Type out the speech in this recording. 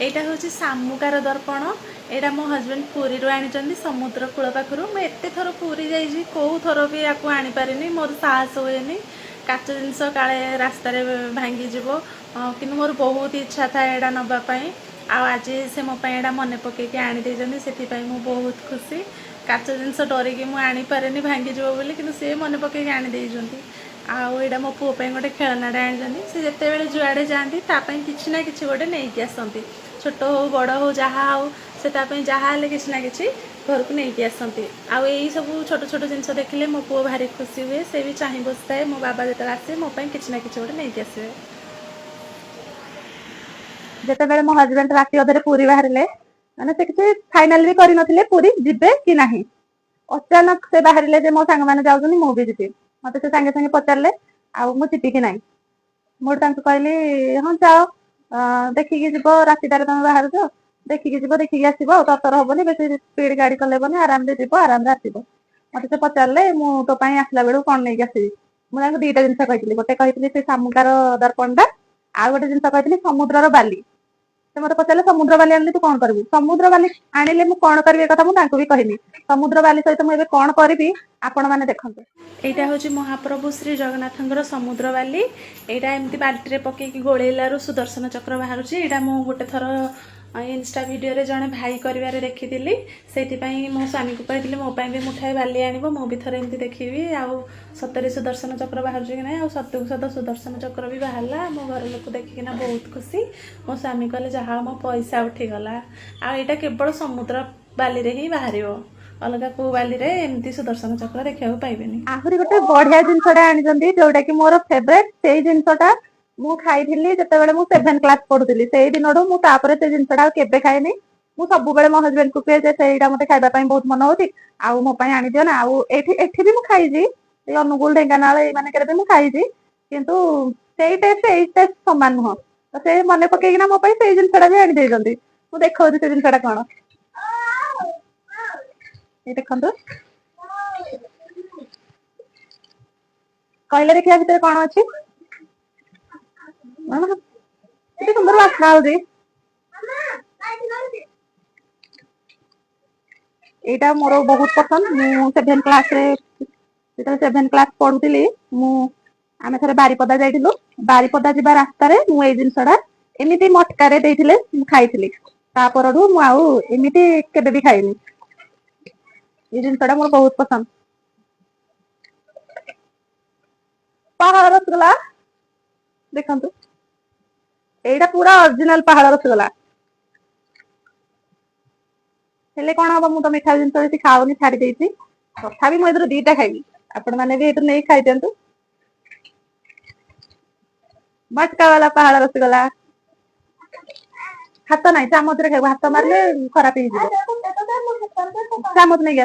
एटा हूँ सामुकार दर्पण। एटा मो हजबैंड पुरी आनी समुद्र कूल पाखर। मुझे एत थर पुरी जाइए कौ थर भी या आनी पारे मोर साहस हुए काच जिनस काले रास्त भांगीज कि मोर बहुत इच्छा था एटा नापी। आज से मोपाई एटा मन पकईकि आनी से बहुत खुशी। काच जिनस डरिकी मुझे आनी पारे भांगीज बोली कि सी मन पकईकि आनी आईटा मो पुओं गोटे खेलनाटा आनी से जिते जुआड़े जाती कि ना कि गोटे नहीं आसती छोट हो बड़ हो जहाँ हो से जहाँ कि ना कि घर को लेकिन आसती। आई सब छोट छोट जिनस देखिले मो पुओ भारी खुशी हुए से भी चाह बसता है मो बाबा जो आसे मोपाई कि ना कि गोटे नहीं आसवे। जिते मो हजबैंड राति अधे पूरी बाहर मैंने से किसी फाइनाल भी करनथिले पूरी जीवे कि नहीं। अचानक से बाहर मो सांग मैंने जाऊँ मु भी जीवी मत से सांगे सांगे पचारे आबी कि ना मुझे कहली हाँ जाओ देखिकी जीव रातिटार तुम बाहर जाओ देखिकी जीव देखिकी आसो तरतर हेनी बेस स्पीड गाड़ी चलेबनी आराम से जीव आराम से आसो। मत से पचारे मु तो आसला बेलू कौन नहीं आसवि मुझे दुईटा जिन कही गोटे कही से सामुकार दर्पणटा आ गोटे जिन कही समुद्र बाली। से मत पचारे समुद्र बाली आनी तू कौन करू समुद्र बाली आनिले मु कौन करी कथा मुझे कहनी समुद्र बाली सहित मुझे कौन करी आपण मैंने देखते। यहाँ हूँ महाप्रभु श्री जगन्नाथ समुद्र बाली। यहाँ एमती बाल्टी पकईकि गोलैलू सुदर्शन चक्र बाहर यहाँ मुझे गोटे थर इंस्टा वीडियो जड़े भाई कर देखी से मो स्वामी को कही मोपाई भी मुठाए बाली आण मु भी थे एमती देखी आउ सतरे सुदर्शन चक्र बाहर कि ना सत्य सत सुदर्शन चक्र भी बाहर मो घर लोक देखिकिना बहुत खुशी। मो स्वामी कहले जहाँ मो पैसा उठीगला आईटा केवल समुद्र बाली ही बाहर अलग को बाली रे एमती सुदर्शन चक्र देखा पाइबेनी। आहरी गोटे बढ़िया जिनसटा आनी जोटा कि मोर फेवरेट से जिनसटा मु खाई जिते मु 7th क्लास पढ़ुली से दिन से जिनसटा केबे खाएनी मु सब मो हजबैंड को कहे से मत खाइबा बहुत मन होती आउ मो आनी दियो ना आउ एठी भी मु खाई अनुगुल ढेଙ୍କାନାଳ एमानकर भी मु खाई किंतु से टेस्ट समान नुह तो से मन पकईकिना मो से जिनसटा भी आनी देइजंती मु देखौछि से जिनसटा कोन देखु कहले देखिया भितर कौन अच्छी सुंदर बास्ना हो यहाँ मोर बहुत पसंद मु 7th क्लास 7th क्लास पढ़ुली आम थे बारिपदा जाइलु बारिपदा जा रास्तार मुझे जिनसटा एमती मटकार खाई तापरू मुझे केबे भी खाइनी ये जिनसटा मोर बहुत पसंद। पहाड़ रसगोला देखु एटा पूरा ओरिजिनल पहाड़ रसगोला हेले कौन हम मुझे मिठा जिन बेसी खाऊनी छाड़ी तथा मुझे दुईटा खाइबी आपण मैंने भी नहीं खाई दिंतु। मटका वाला पहाड़ रसगोला हाथ ना चामच रे हाथ मारे खराब हो चामच नहीं